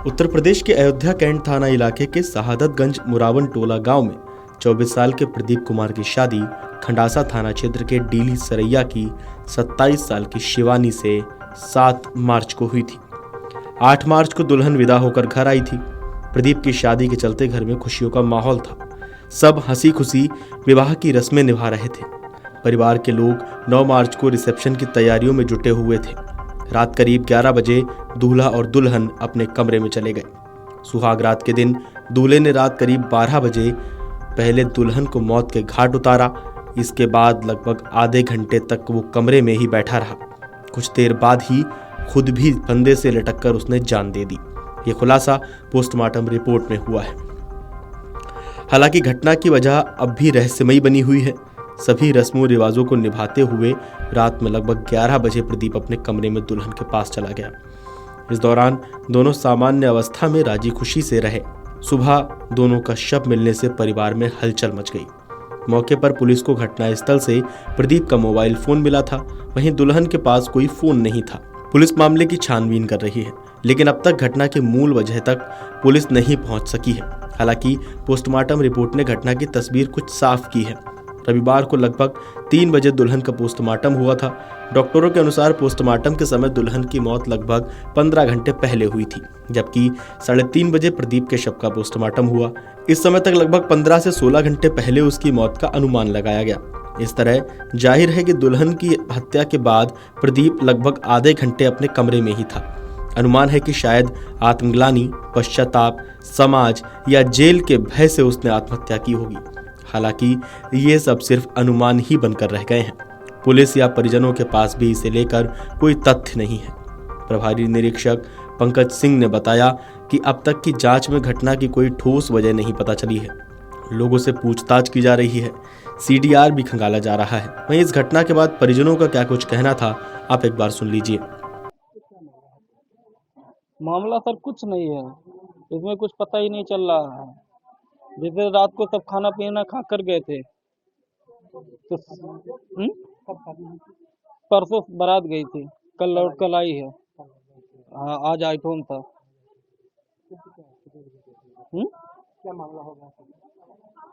उत्तर प्रदेश के अयोध्या कैंट थाना इलाके के शहादतगंज मुरावन टोला गांव में 24 साल के प्रदीप कुमार की शादी खंडासा थाना क्षेत्र के डीली सरैया की 27 साल की शिवानी से 7 मार्च को हुई थी। 8 मार्च को दुल्हन विदा होकर घर आई थी। प्रदीप की शादी के चलते घर में खुशियों का माहौल था। सब हंसी खुशी विवाह की रस्में निभा रहे थे। परिवार के लोग 9 मार्च को रिसेप्शन की तैयारियों में जुटे हुए थे। रात करीब 11 बजे दूल्हा और दुल्हन अपने कमरे में चले गए। सुहाग रात के दिन दूल्हे ने रात करीब 12 बजे पहले दुल्हन को मौत के घाट उतारा। इसके बाद लगभग आधे घंटे तक वो कमरे में ही बैठा रहा। कुछ देर बाद ही खुद भी फंदे से लटककर उसने जान दे दी। ये खुलासा पोस्टमार्टम रिपोर्ट में हुआ है। हालांकि घटना की वजह अब भी रहस्यमयी बनी हुई है। सभी रस्मों रिवाजों को निभाते हुए रात में लगभग 11 बजे प्रदीप अपने कमरे में दुल्हन के पास चला गया। इस दौरान दोनों सामान्य अवस्था में राजी खुशी से रहे। सुबह दोनों का शव मिलने से परिवार में हलचल मच गई। मौके पर पुलिस को घटनास्थल से प्रदीप का मोबाइल फोन मिला था, वहीं दुल्हन के पास कोई फोन नहीं था। पुलिस मामले की छानबीन कर रही है, लेकिन अब तक घटना के मूल वजह तक पुलिस नहीं पहुंच सकी है। हालांकि पोस्टमार्टम रिपोर्ट ने घटना की तस्वीर कुछ साफ की है। रविवार को लगभग 3 बजे दुल्हन का पोस्टमार्टम हुआ था। डॉक्टरों के अनुसार पोस्टमार्टम के समय दुल्हन की मौत लगभग 15 घंटे पहले हुई थी, जबकि 3:30 बजे प्रदीप के शव का पोस्टमार्टम हुआ। इस समय तक लगभग 15 से 16 घंटे पहले उसकी मौत का अनुमान लगाया गया। इस तरह जाहिर है कि दुल्हन की हत्या के बाद प्रदीप लगभग आधे घंटे अपने कमरे में ही था। अनुमान है कि शायद आत्मग्लानि, पश्चाताप, समाज या जेल के भय से उसने आत्महत्या की होगी। हालांकि ये सब सिर्फ अनुमान ही बनकर रह गए हैं। पुलिस या परिजनों के पास भी इसे लेकर कोई तथ्य नहीं है। प्रभारी निरीक्षक पंकज सिंह ने बताया कि अब तक की जांच में घटना की कोई ठोस वजह नहीं पता चली है। लोगों से पूछताछ की जा रही है। सीडीआर भी खंगाला जा रहा है। वहीं इस घटना के बाद परिजनों का क्या कुछ कहना था, आप एक बार सुन लीजिए। मामला सर कुछ नहीं है, इसमें कुछ पता ही नहीं चल रहा है। जैसे रात को सब खाना पीना खा कर गए थे तो परसों बारात गई थी, कल लौट कल आई है। हाँ, आज आईफोन था। क्या मामला होगा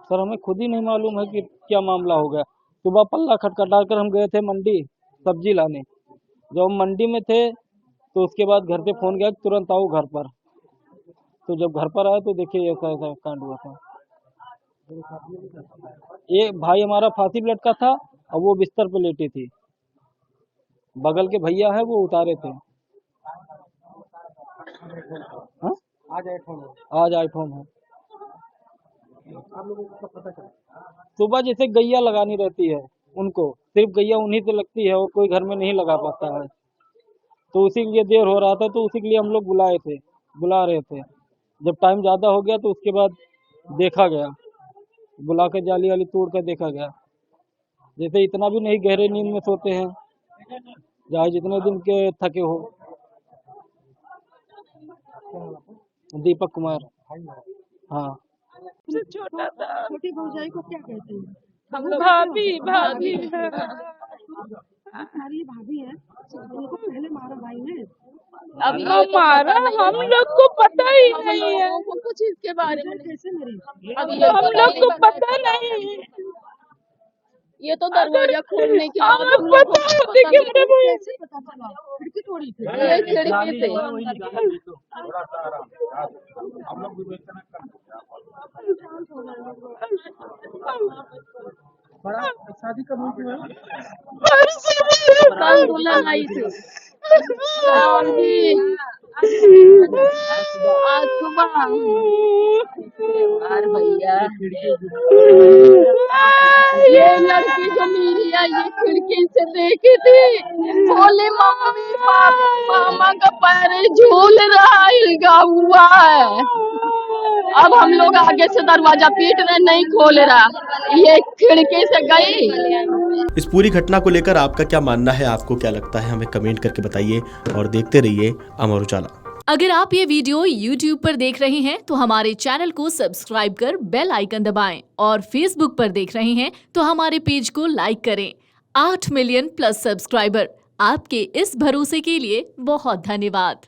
सर हमें खुद ही नहीं मालूम है कि क्या मामला हो गया। सुबह पल्ला खटखटा कर हम गए थे मंडी सब्जी लाने। जब हम मंडी में थे तो उसके बाद घर से फोन गया कि तुरंत आओ घर पर। तो जब घर पर आए तो देखिए ऐसा ऐसा कांड हुआ था। ये भाई हमारा फांसी पे लटका था और वो बिस्तर पे लेटी थी। बगल के भैया है वो उतारे थे। हाँ? आज आईफोन है। आप लोगों को कब पता चला? सुबह जैसे गैया लगानी रहती है, उनको सिर्फ गैया उन्हीं से लगती है और कोई घर में नहीं लगा पाता है। तो उसी के लिए देर हो रहा था, तो उसी के लिए हम लोग बुला रहे थे। जब टाइम ज़्यादा हो गया तो उसके बाद देखा गया, बुलाकर जाली वाली तोड़ कर देखा गया। जैसे इतना भी नहीं गहरे नींद में सोते हैं, चाहे जितने दिन के थके हो। दीपक कुमार। हाँ, छोटा था। छोटी भौजाई को क्या कहते हैं? हम भाभी हमारी भाभी है, उनको पहले मारा भाई ने। अब हमारा हम लोग को पता ही नहीं है कुछ इसके बारे में। कैसे मरी? अब हम लोग को पता नहीं है। ये तो दरवाजा खोलने के बाद हम लोग को कैसे पता चला? खिड़की तोड़ी थी। ये खिड़की से बड़ा शादी कब हुई थी? दुल्हन आई थी आज सुबह। यार भैया ये लड़की जो मेरी है ये खिड़की से देखी थी, बोले मामा का पैर झूल रहा हिलगा हुआ है। अब हम लोग आगे से दरवाजा पीट रहे, नहीं खोल रहा, ये खिड़की से गई। इस पूरी घटना को लेकर आपका क्या मानना है, आपको क्या लगता है, हमें कमेंट करके बताइए और देखते रहिए अमर उजाला। अगर आप ये वीडियो YouTube पर देख रहे हैं तो हमारे चैनल को सब्सक्राइब कर बेल आइकन दबाएं और Facebook पर देख रहे हैं तो हमारे पेज को लाइक करें। 8 मिलियन प्लस सब्सक्राइबर, आपके इस भरोसे के लिए बहुत धन्यवाद।